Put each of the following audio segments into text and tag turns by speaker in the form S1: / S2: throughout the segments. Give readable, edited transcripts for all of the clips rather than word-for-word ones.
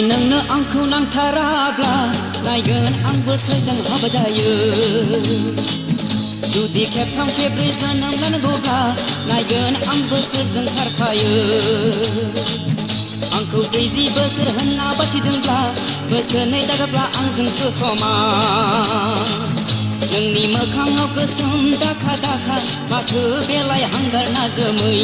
S1: नोंनो आंखौ नांथाराब्ला नायगोन आंबो सोरजों हाबा जायो जुदि खेबथाम खेब्रै जोनोम लानांगौब्ला नायगोन आंबो सोरजों खारफायो आंखौ 30 बोसोर होनना बाथिदोंब्ला बोसोरनै दाजाब्ला आंजोंसो समान नोंनि मोखाङाव गोसोम दाखा दाखा माथो बेलाय हांगार ना जोमै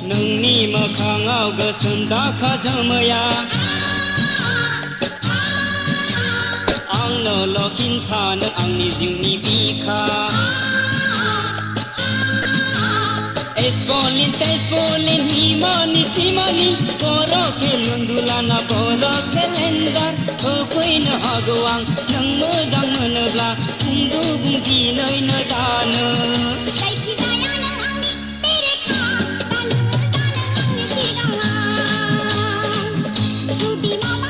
S1: नोंनि मोखाङाव गोसोम दाखा जोमैया आंनोल' खिन्थानो आंनि जिउनि बिखा Espolin himani simani Boroke lundulana boroke lendar Hokoin hagwang nang modang menebla Bungdu bungdi noy nodana Judi mama